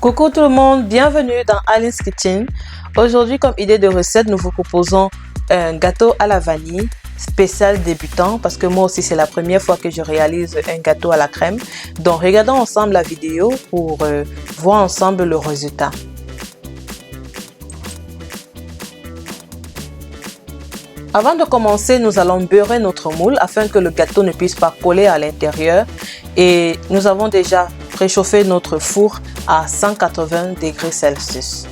Coucou tout le monde, bienvenue dans Alice's Kitchen. Aujourd'hui, comme idée de recette, nous vous proposons un gâteau à la vanille spécial débutant parce que moi aussi c'est la première fois que je réalise un gâteau à la crème. Donc regardons ensemble la vidéo pour voir ensemble le résultat. Avant de commencer, nous allons beurrer notre moule afin que le gâteau ne puisse pas coller à l'intérieur. Et nous avons déjà préchauffé notre four à 180 degrés Celsius.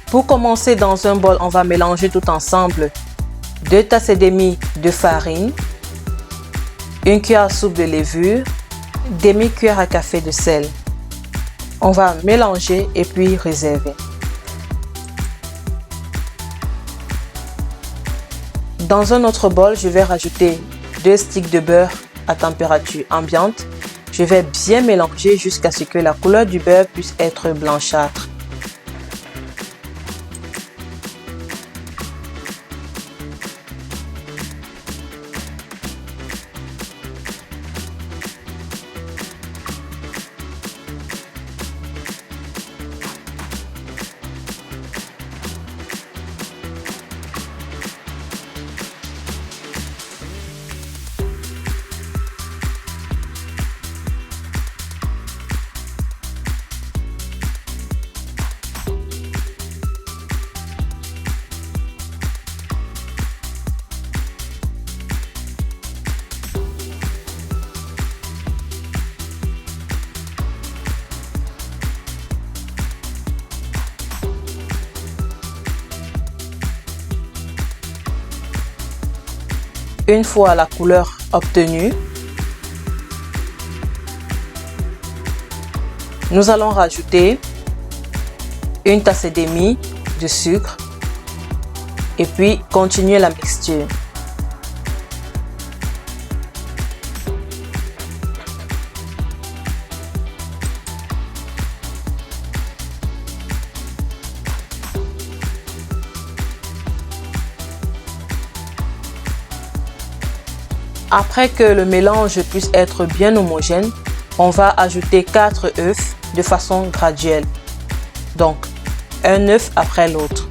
Pour commencer, dans un bol, on va mélanger tout ensemble 2 tasses et demie de farine, 1 cuillère à soupe de levure, demi-cuillère à café de sel. On va mélanger et puis réserver. Dans un autre bol, je vais rajouter 2 sticks de beurre à température ambiante. Je vais bien mélanger jusqu'à ce que la couleur du beurre puisse être blanchâtre. Une fois la couleur obtenue, nous allons rajouter 1 tasse et demie de sucre et puis continuer la mixture. Après que le mélange puisse être bien homogène, on va ajouter 4 œufs de façon graduelle. Donc, un œuf après l'autre.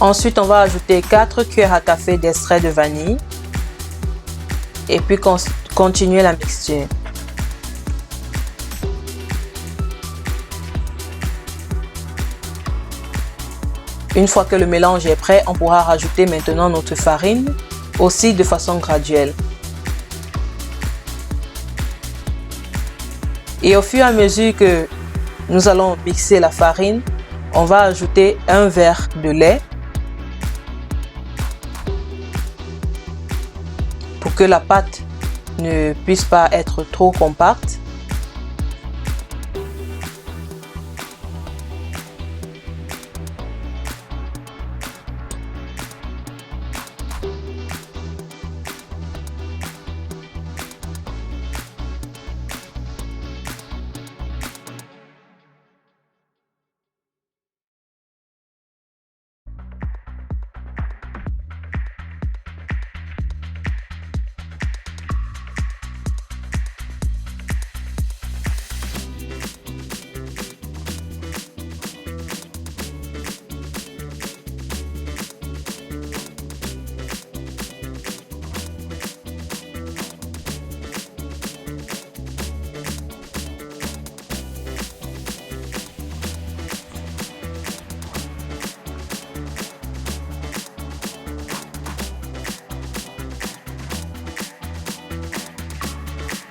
Ensuite, on va ajouter 4 cuillères à café d'extrait de vanille et puis continuer la mixture. Une fois que le mélange est prêt, on pourra rajouter maintenant notre farine, aussi de façon graduelle. Et au fur et à mesure que nous allons mixer la farine, on va ajouter un verre de lait pour que la pâte ne puisse pas être trop compacte.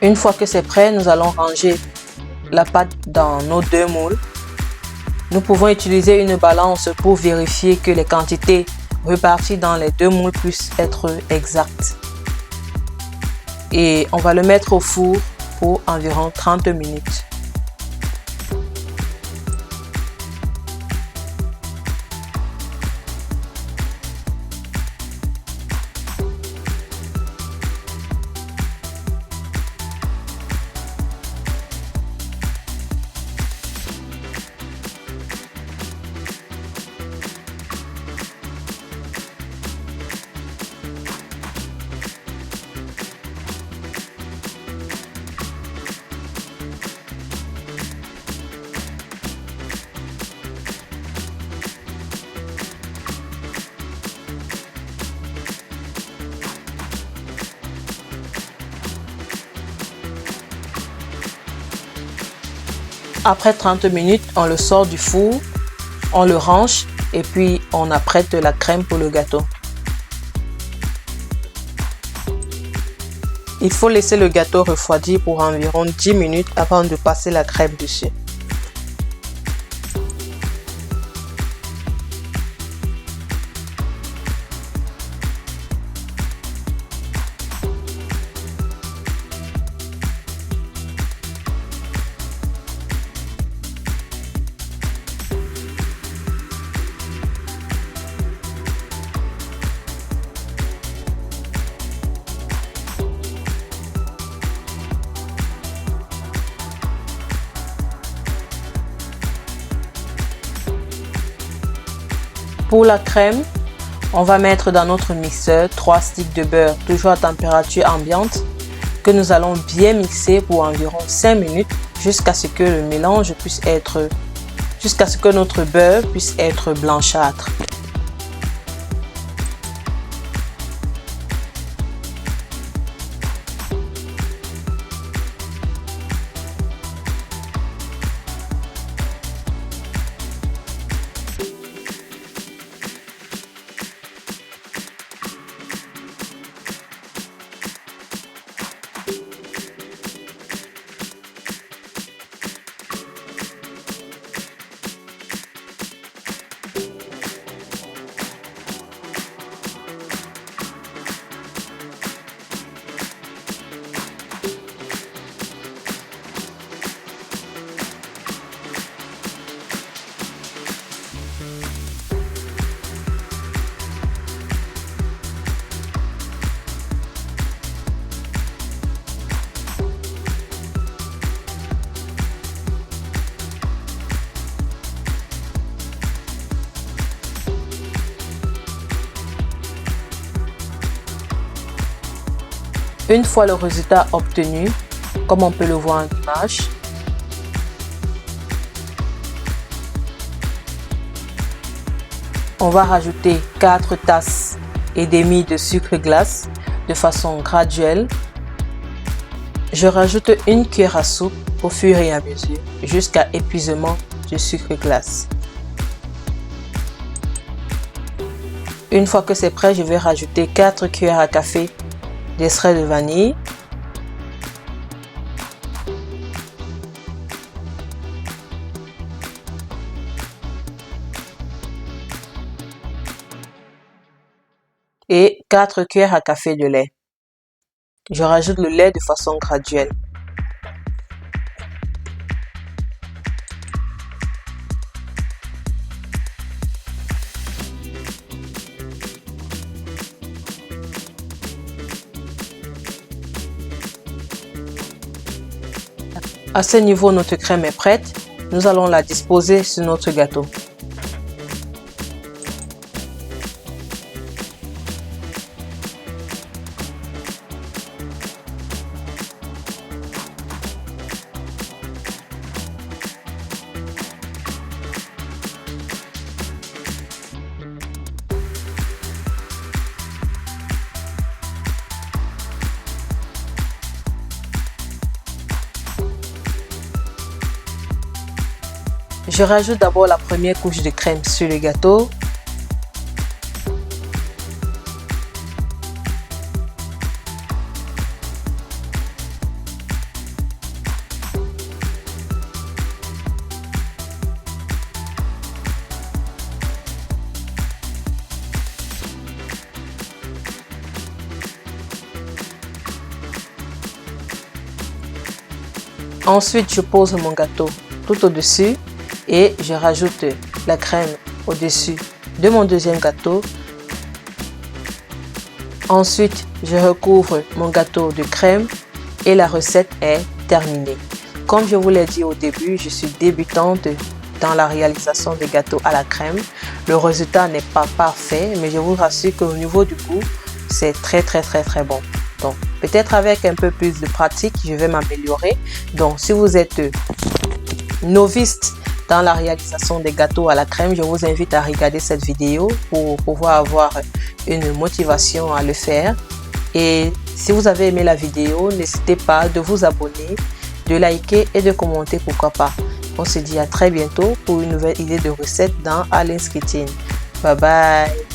Une fois que c'est prêt, nous allons ranger la pâte dans nos 2 moules. Nous pouvons utiliser une balance pour vérifier que les quantités réparties dans les 2 moules puissent être exactes. Et on va le mettre au four pour environ 30 minutes. Après 30 minutes, on le sort du four, on le range et puis on apprête la crème pour le gâteau. Il faut laisser le gâteau refroidir pour environ 10 minutes avant de passer la crème dessus. Pour la crème, on va mettre dans notre mixeur 3 sticks de beurre, toujours à température ambiante, que nous allons bien mixer pour environ 5 minutes jusqu'à ce que le mélange puisse être, jusqu'à ce que notre beurre puisse être blanchâtre. Une fois le résultat obtenu, comme on peut le voir en image, on va rajouter 4 tasses et demie de sucre glace de façon graduelle. Je rajoute une cuillère à soupe au fur et à mesure jusqu'à épuisement du sucre glace. Une fois que c'est prêt, je vais rajouter 4 cuillères à café d'extrait de vanille, et 4 cuillères à café de lait. Je rajoute le lait de façon graduelle. À ce niveau, notre crème est prête. Nous allons la disposer sur notre gâteau. Je rajoute d'abord la première couche de crème sur le gâteau. Ensuite, je pose mon gâteau tout au-dessus et je rajoute la crème au-dessus de mon deuxième gâteau. Ensuite, je recouvre mon gâteau de crème et la recette est terminée. Comme je vous l'ai dit au début, je suis débutante dans la réalisation des gâteaux à la crème. Le résultat n'est pas parfait, mais je vous rassure qu'au niveau du goût, c'est très bon. Donc, peut-être avec un peu plus de pratique, je vais m'améliorer. Donc, si vous êtes novice dans la réalisation des gâteaux à la crème, je vous invite à regarder cette vidéo pour pouvoir avoir une motivation à le faire. Et si vous avez aimé la vidéo, n'hésitez pas de vous abonner, de liker et de commenter, pourquoi pas. On se dit à très bientôt pour une nouvelle idée de recette dans Alin's Kitchen. Bye bye.